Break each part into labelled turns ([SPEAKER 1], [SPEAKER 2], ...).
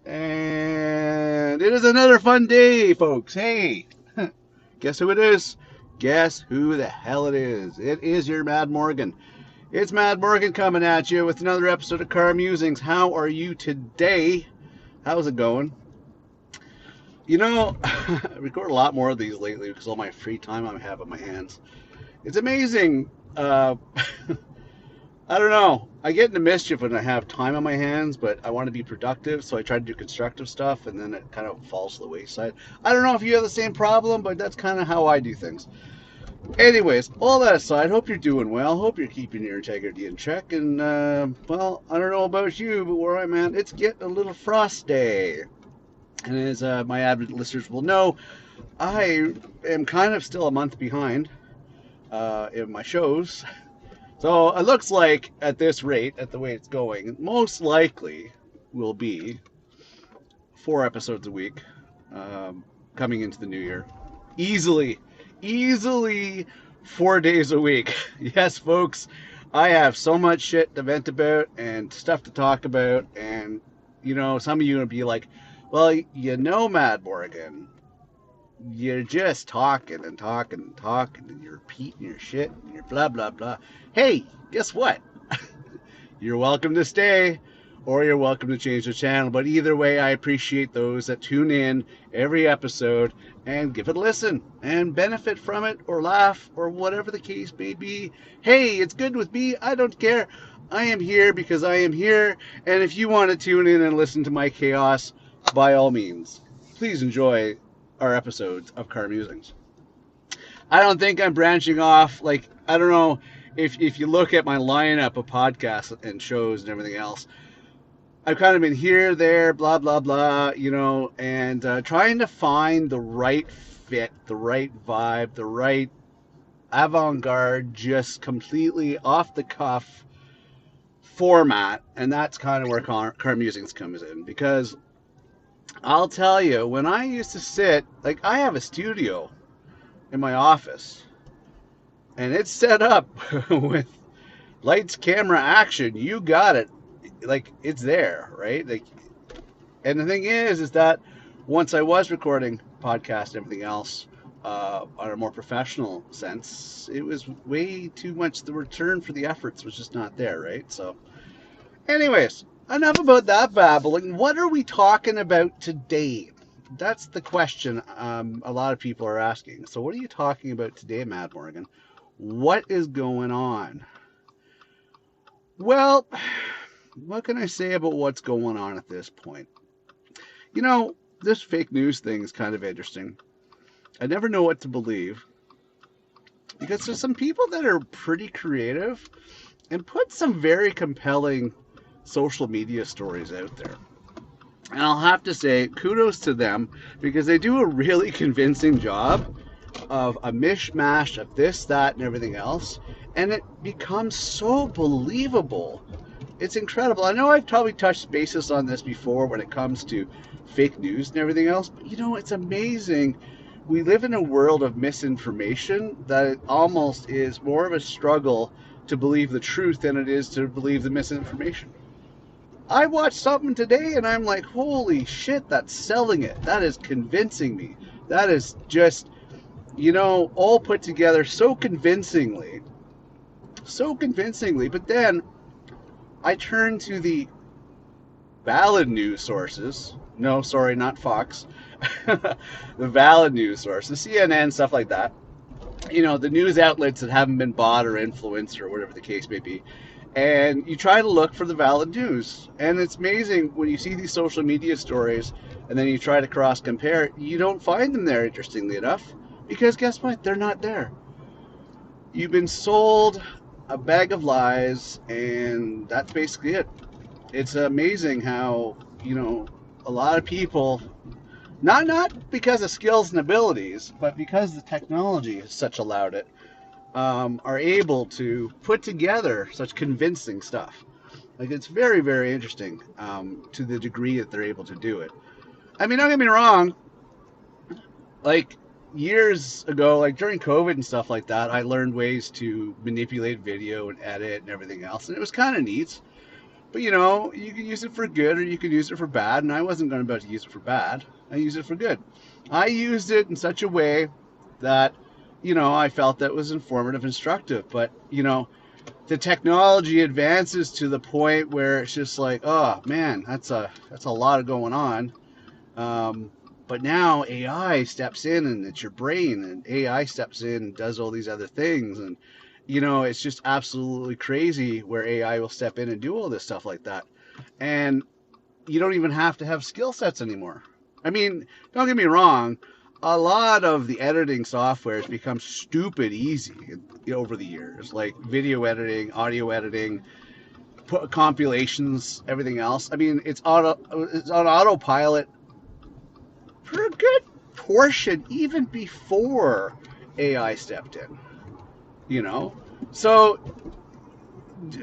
[SPEAKER 1] And it is another fun day, folks. Hey, guess who it is? Guess who the hell it is? It is your Mad Morgan. It's Mad Morgan coming at you with another episode of Car Musings. How are you today? How's it going? You know, I record a lot more of these lately because all my free time I have on my hands. It's amazing. I don't know. I get into mischief when I have time on my hands, but I want to be productive, so I try to do constructive stuff, and then it kind of falls to the wayside. I don't know if you have the same problem, but that's kind of how I do things. Anyways, all that aside, hope you're doing well. Hope you're keeping your integrity in check. And, well, I don't know about you, but where I'm at, it's getting a little frosty. And as my avid listeners will know, I am kind of still a month behind in my shows. So it looks like at this rate, at the way it's going, most likely will be 4 episodes a week coming into the new year. Easily 4 days a week. Yes, folks, I have so much shit to vent about and stuff to talk about. And, you know, some of you will be like, well, you know, Mad Morgan, you're just talking and talking and talking and you're repeating your shit and you're blah blah blah. Hey, guess what? You're welcome to stay or you're welcome to change the channel, but either way, I appreciate those that tune in every episode and give it a listen and benefit from it or laugh or whatever the case may be. Hey, it's good with me. I don't care. I am here because I am here, and if you want to tune in and listen to my chaos, by all means, please enjoy our episodes of Car Musings. I don't think I'm branching off. Like, I don't know if you look at my lineup of podcasts and shows and everything else, I've kind of been here, there, blah, blah, blah, you know, and trying to find the right fit, the right vibe, the right avant-garde, just completely off the cuff format. And that's kind of where Car Musings comes in, because I'll tell you, when I used to sit, like, I have a studio in my office, and it's set up with lights, camera, action. You got it. Like, it's there, right? Like, and the thing is that once I was recording podcasts and everything else on a more professional sense, it was way too much. The return for the efforts was just not there, right? So, anyways, enough about that babbling. What are we talking about today? That's the question a lot of people are asking. So what are you talking about today, Mad Morgan? What is going on? Well, what can I say about what's going on at this point? You know, this fake news thing is kind of interesting. I never know what to believe, because there's some people that are pretty creative and put some very compelling social media stories out there. And I'll have to say, kudos to them, because they do a really convincing job of a mishmash of this, that, and everything else. And it becomes so believable. It's incredible. I know I've probably touched bases on this before when it comes to fake news and everything else, but you know, it's amazing. We live in a world of misinformation that it almost is more of a struggle to believe the truth than it is to believe the misinformation. I watched something today and I'm like, holy shit, that's selling it. That is convincing me. That is just, you know, all put together so convincingly. So convincingly. But then I turn to the valid news sources. No, sorry, not Fox. The valid news sources, CNN, stuff like that. You know, the news outlets that haven't been bought or influenced or whatever the case may be. And you try to look for the valid news. And it's amazing when you see these social media stories and then you try to cross compare, you don't find them there, interestingly enough, because guess what? They're not there. You've been sold a bag of lies, and that's basically it. It's amazing how, you know, a lot of people, not because of skills and abilities, but because the technology has such allowed it, are able to put together such convincing stuff. Like, it's very, very interesting to the degree that they're able to do it. I mean, don't get me wrong. Like, years ago, like during COVID and stuff like that, I learned ways to manipulate video and edit and everything else. And it was kind of neat. But you know, you can use it for good or you can use it for bad, and I wasn't going about to use it for bad. I used it for good. I used it in such a way that, you know, I felt that was informative, instructive. But, you know, the technology advances to the point where it's just like, oh man, that's a lot of going on. Um, but now AI steps in and it's your brain, and AI steps in and does all these other things. And, you know, it's just absolutely crazy where AI will step in and do all this stuff like that. And you don't even have to have skill sets anymore. I mean, don't get me wrong, a lot of the editing software has become stupid easy over the years, like video editing, audio editing, compilations, everything else. I mean, it's on autopilot for a good portion even before AI stepped in, you know? So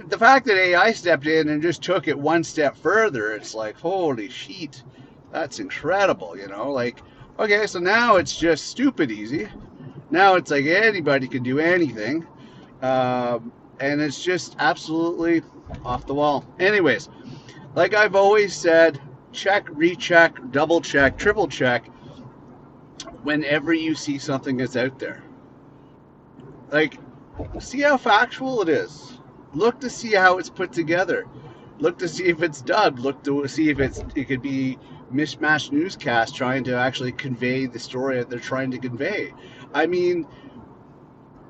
[SPEAKER 1] the fact that AI stepped in and just took it one step further, it's like, holy shit, that's incredible, you know? Like, okay, so now it's just stupid easy. Now it's like anybody can do anything. And it's just absolutely off the wall. Anyways, like I've always said, check, recheck, double check, triple check whenever you see something that's out there. Like, see how factual it is. Look to see how it's put together. Look to see if it's dubbed. Look to see if it could be mishmashed newscast trying to actually convey the story that they're trying to convey. I mean,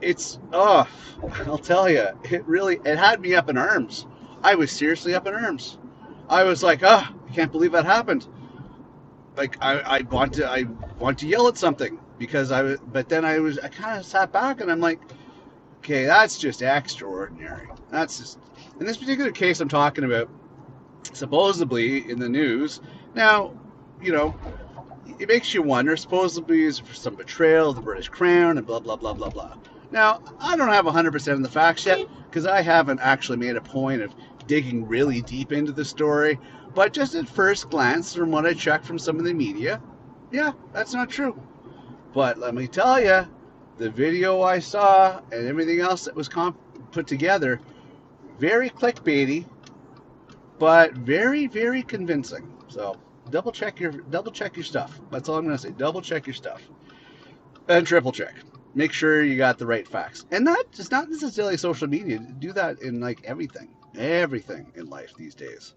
[SPEAKER 1] it's I'll tell you, it had me up in arms. I was seriously up in arms. I was like, I can't believe that happened. Like I want to yell at something because but then I kind of sat back and I'm like, okay, that's just extraordinary. That's just, in this particular case I'm talking about, supposedly in the news. Now, you know, it makes you wonder, supposedly is for some betrayal of the British Crown and blah, blah, blah, blah, blah. Now, I don't have 100% of the facts yet because I haven't actually made a point of digging really deep into the story. But just at first glance, from what I checked from some of the media, yeah, that's not true. But let me tell you, the video I saw and everything else that was put together, very clickbaity, but very, very convincing. So double check your stuff. That's all I'm going to say. Double check your stuff and triple check. Make sure you got the right facts, and it's not necessarily social media. Do that in like everything in life these days.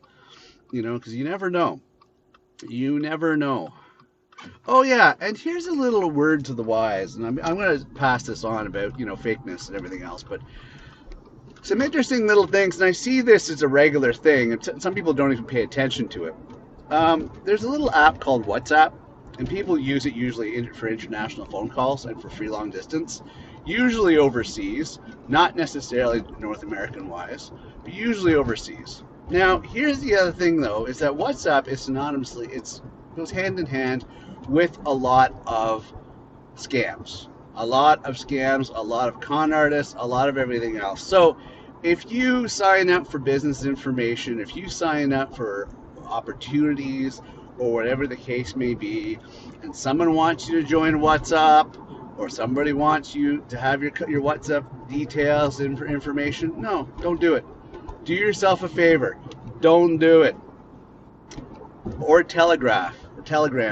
[SPEAKER 1] You know, because you never know. You never know. Oh yeah, and here's a little word to the wise, and I'm going to pass this on about, you know, fakeness and everything else, but some interesting little things, and I see this as a regular thing, and some people don't even pay attention to it. There's a little app called WhatsApp, and people use it usually for international phone calls and for free long distance, usually overseas, not necessarily North American wise, but usually overseas. Now, here's the other thing though, is that WhatsApp is synonymously, it goes hand in hand with a lot of scams. A lot of scams, a lot of con artists, a lot of everything else. So if you sign up for business information, if you sign up for opportunities or whatever the case may be, and someone wants you to join WhatsApp, or somebody wants you to have your WhatsApp details and information, no, don't do it. Do yourself a favor. Don't do it. Or Telegram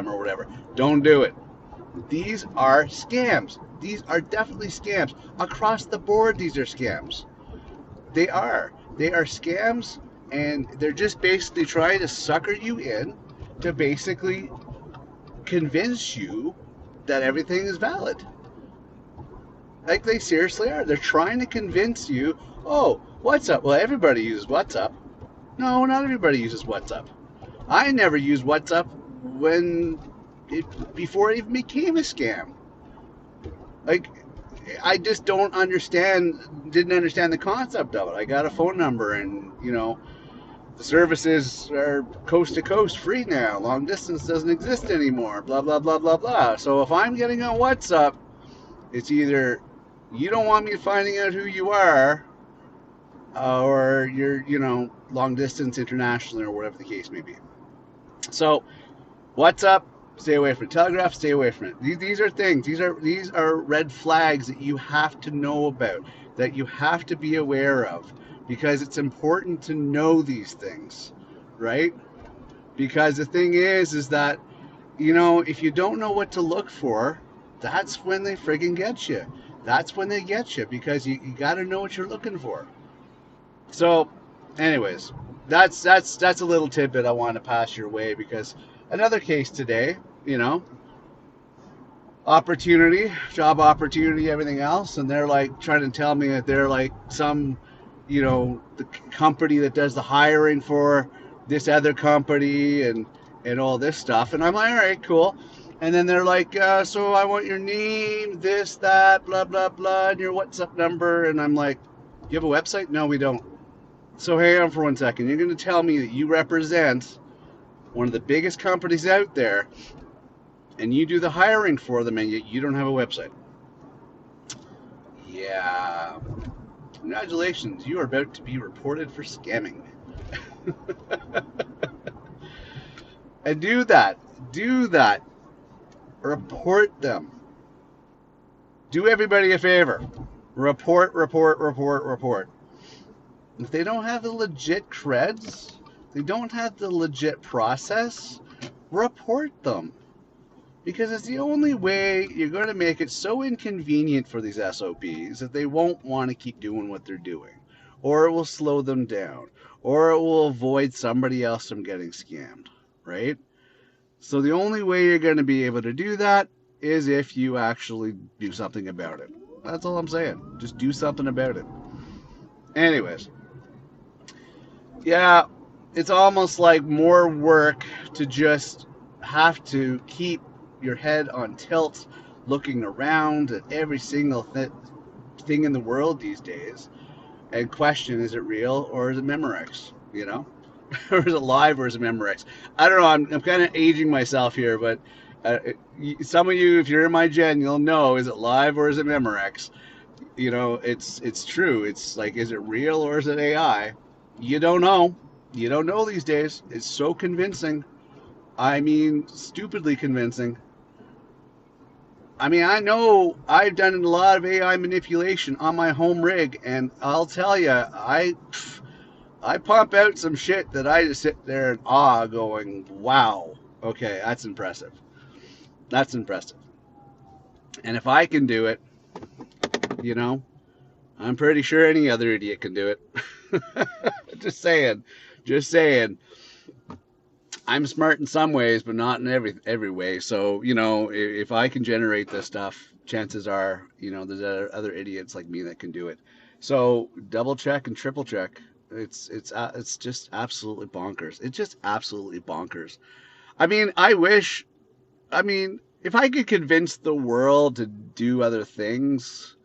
[SPEAKER 1] or whatever. Don't do it. These are scams. These are definitely scams. Across the board, these are scams. They are. They are scams, and they're just basically trying to sucker you in to basically convince you that everything is valid. Like, they seriously are. They're trying to convince you, oh, WhatsApp. Well, everybody uses WhatsApp. No, not everybody uses WhatsApp. I never used WhatsApp before it even became a scam. Like, I just didn't understand the concept of it. I got a phone number, and, you know, the services are coast to coast free now. Long distance doesn't exist anymore. Blah, blah, blah, blah, blah. So if I'm getting on WhatsApp, it's either you don't want me finding out who you are, or you're, you know, long distance internationally or whatever the case may be. So WhatsApp, stay away from it. Telegraph, stay away from it. These are things. These are red flags that you have to know about, that you have to be aware of because it's important to know these things, right? Because the thing is that, if you don't know what to look for, that's when they friggin' get you. That's when they get you, because you got to know what you're looking for. So, anyways, that's a little tidbit I want to pass your way, because another case today, you know, opportunity, job opportunity, everything else, and they're like trying to tell me that they're like some, the company that does the hiring for this other company and all this stuff, and I'm like, all right, cool. And then they're like, so I want your name, this, that, blah, blah, blah, and your WhatsApp number. And I'm like, you have a website? No, we don't. So hang on for 1 second. You're going to tell me that you represent one of the biggest companies out there, and you do the hiring for them, and yet you don't have a website. Yeah. Congratulations, you are about to be reported for scamming. And do that. Do that. Report them. Do everybody a favor. Report, report, report, report. If they don't have the legit creds, they don't have the legit process, report them. Because it's the only way you're going to make it so inconvenient for these SOBs that they won't want to keep doing what they're doing. Or it will slow them down. Or it will avoid somebody else from getting scammed. Right? So the only way you're going to be able to do that is if you actually do something about it. That's all I'm saying. Just do something about it. Anyways. Yeah, it's almost like more work to just have to keep your head on tilt, looking around at every single thing in the world these days, and question, is it real or is it Memorex? Or is it live or is it Memorex? I don't know. I'm kind of aging myself here, but some of you, if you're in my gen, you'll know, is it live or is it Memorex? It's true. It's like, is it real or is it AI? You don't know. You don't know these days. It's so convincing. I mean, stupidly convincing. I mean, I know I've done a lot of AI manipulation on my home rig, and I'll tell you, I pump out some shit that I just sit there in awe going, wow, okay, that's impressive. That's impressive. And if I can do it, you know, I'm pretty sure any other idiot can do it. Just saying. Just saying. I'm smart in some ways, but not in every way. So, if I can generate this stuff, chances are, there's other idiots like me that can do it. So double check and triple check. It's just absolutely bonkers. It's just absolutely bonkers. I mean, if I could convince the world to do other things,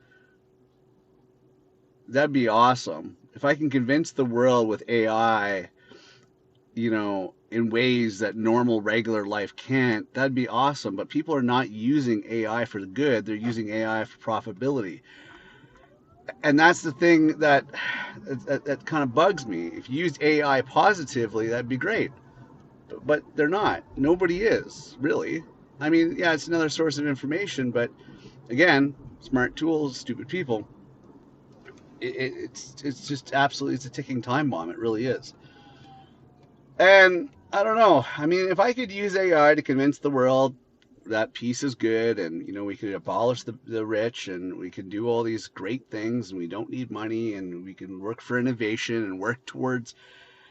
[SPEAKER 1] that'd be awesome. If I can convince the world with AI, in ways that normal, regular life can't, that'd be awesome. But people are not using AI for the good. They're using AI for profitability. And that's the thing that kind of bugs me. If you use AI positively, that'd be great. But they're not. Nobody is, really. I mean, yeah, it's another source of information, but again, smart tools, stupid people. It's just absolutely, it's a ticking time bomb. It really is. And I don't know. I mean, if I could use AI to convince the world that peace is good, and we could abolish the rich, and we can do all these great things, and we don't need money, and we can work for innovation and work towards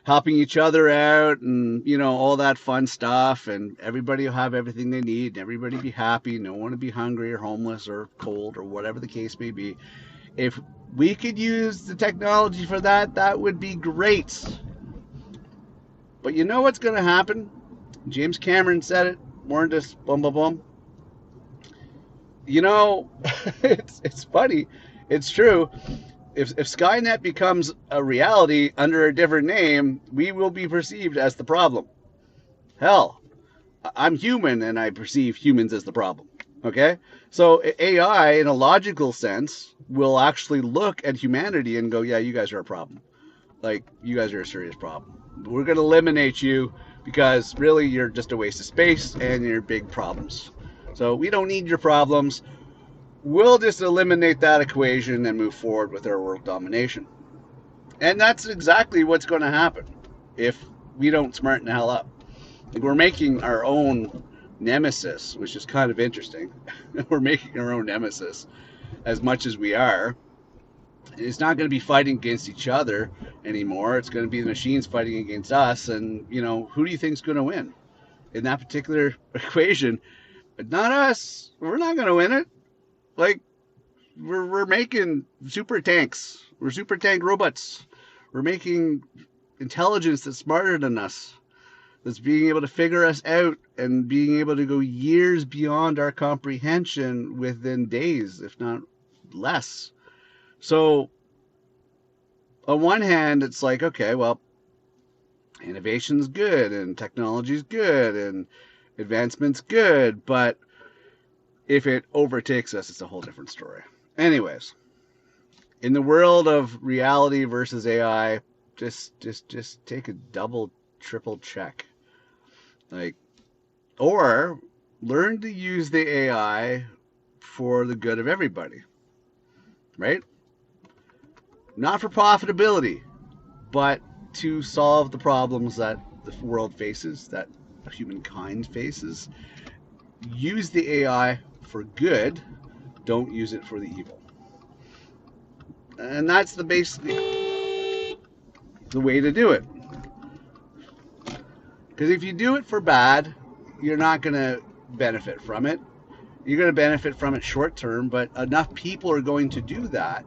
[SPEAKER 1] helping each other out, and all that fun stuff, and everybody will have everything they need, and everybody be happy, no one will be hungry or homeless or cold or whatever the case may be. If we could use the technology for that, that would be great. But you know what's going to happen? James Cameron said it, warned us, boom, boom, boom. It's funny. It's true. If Skynet becomes a reality under a different name, we will be perceived as the problem. Hell, I'm human and I perceive humans as the problem. Okay? So AI, in a logical sense, will actually look at humanity and go, yeah, you guys are a problem. Like, you guys are a serious problem. We're going to eliminate you because really you're just a waste of space and you're big problems. So we don't need your problems. We'll just eliminate that equation and move forward with our world domination. And that's exactly what's going to happen if we don't smarten the hell up. Like, we're making our own nemesis, which is kind of interesting. We're making our own nemesis as much as we are. It's not going to be fighting against each other anymore. It's going to be the machines fighting against us. And, who do you think is going to win in that particular equation? Not us. We're not going to win it. Like, we're making super tanks. We're super tank robots. We're making intelligence that's smarter than us, that's being able to figure us out and being able to go years beyond our comprehension within days, if not less. So, on one hand, it's like, okay, well, innovation's good and technology's good and advancement's good, but if it overtakes us, it's a whole different story. Anyways, in the world of reality versus AI, just take a double, triple check. Like, or learn to use the AI for the good of everybody, right? Not for profitability, but to solve the problems that the world faces, that humankind faces. Use the AI for good. Don't use it for the evil. And that's the way to do it. Because if you do it for bad, you're not going to benefit from it. You're going to benefit from it short term, but enough people are going to do that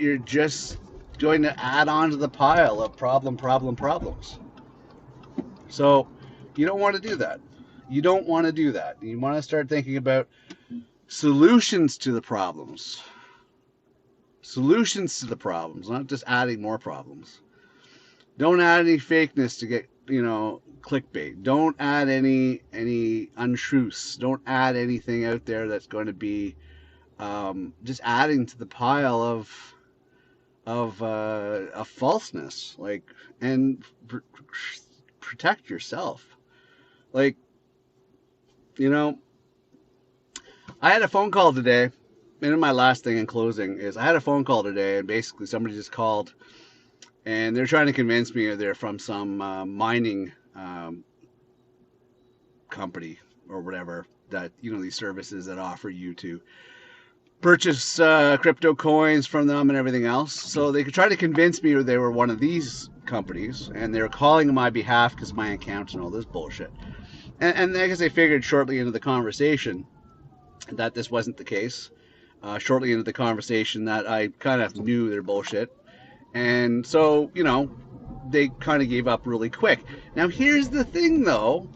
[SPEAKER 1] you're just going to add on to the pile of problems. So you don't want to do that. You don't want to do that. You want to start thinking about solutions to the problems. Solutions to the problems, not just adding more problems. Don't add any fakeness to get, clickbait. Don't add any untruths. Don't add anything out there that's going to be just adding to the pile of falseness. Like, and protect yourself. Like, I had a phone call today. And my last thing in closing is I had a phone call today, and basically somebody just called, and they're trying to convince me they're from some mining company or whatever, that, these services that offer you to purchase crypto coins from them and everything else. So they could try to convince me they were one of these companies, and they were calling on my behalf because my account and all this bullshit. And I guess I figured shortly into the conversation that this wasn't the case. Shortly into the conversation that I kind of knew their bullshit. And so, they kind of gave up really quick. Now, here's the thing, though,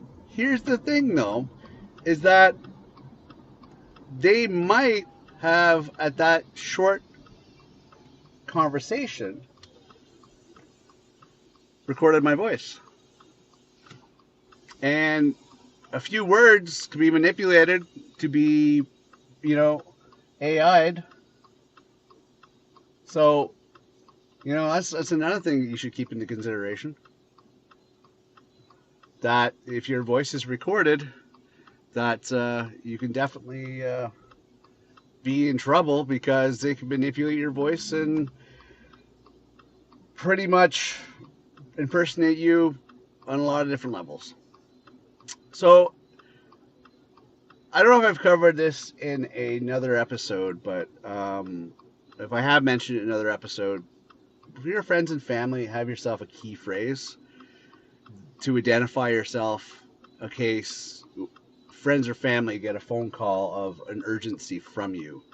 [SPEAKER 1] is that they might have, at that short conversation, recorded my voice. And a few words could be manipulated to be, AI'd. So, that's another thing you should keep into consideration. That if your voice is recorded, that you can definitely be in trouble, because they can manipulate your voice and pretty much impersonate you on a lot of different levels. So, I don't know if I've covered this in another episode, but if I have mentioned it in another episode, for your friends and family, have yourself a key phrase to identify yourself in case friends or family get a phone call of an urgency from you.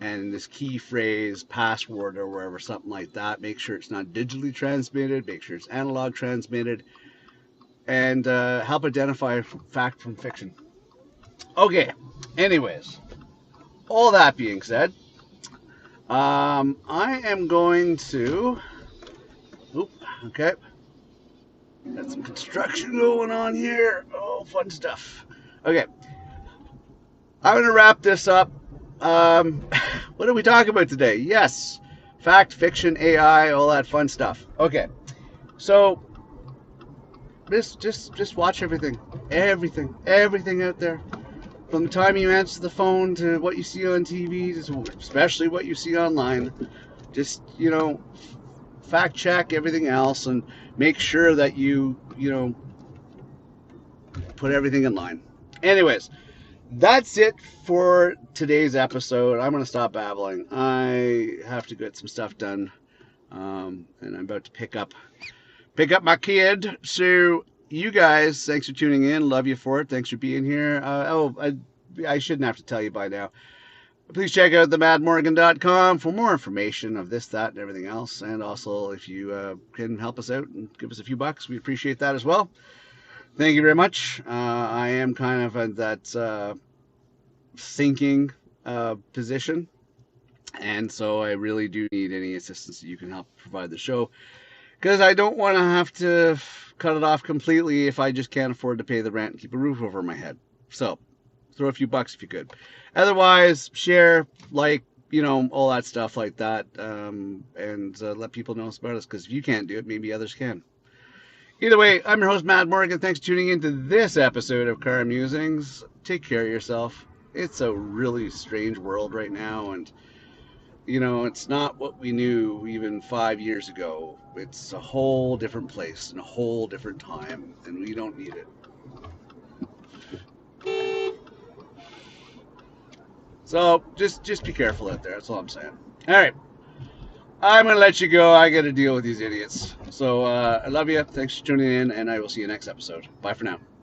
[SPEAKER 1] And this key phrase, password, or wherever, something like that, make sure it's not digitally transmitted, make sure it's analog transmitted, and help identify fact from fiction. Okay, anyways, all that being said, I am going to, okay, got some construction going on here, fun stuff. Okay, I'm going to wrap this up. What are we talking about today? Yes, fact, fiction, AI, all that fun stuff. Okay, so just watch everything out there. From the time you answer the phone to what you see on TV, especially what you see online, just, fact check everything else and make sure that you put everything in line. Anyways, that's it for today's episode. I'm going to stop babbling. I have to get some stuff done, and I'm about to pick up my kid. So you guys, thanks for tuning in. Love you for it. Thanks for being here. I shouldn't have to tell you by now. Please check out themadmorgan.com for more information of this, that, and everything else. And also, if you can help us out and give us a few bucks, we appreciate that as well. Thank you very much. I am kind of in that thinking position, and so I really do need any assistance that you can help provide the show, because I don't want to have to cut it off completely if I just can't afford to pay the rent and keep a roof over my head. So throw a few bucks if you could. Otherwise, share, like, all that stuff like that, and let people know about us, because if you can't do it, maybe others can. Either way, I'm your host, Matt Morgan. Thanks for tuning in to this episode of Car Musings. Take care of yourself. It's a really strange world right now, and it's not what we knew even 5 years ago. It's a whole different place and a whole different time, and we don't need it. So just be careful out there. That's all I'm saying. All right. I'm going to let you go. I got to deal with these idiots. So I love you. Thanks for tuning in, and I will see you next episode. Bye for now.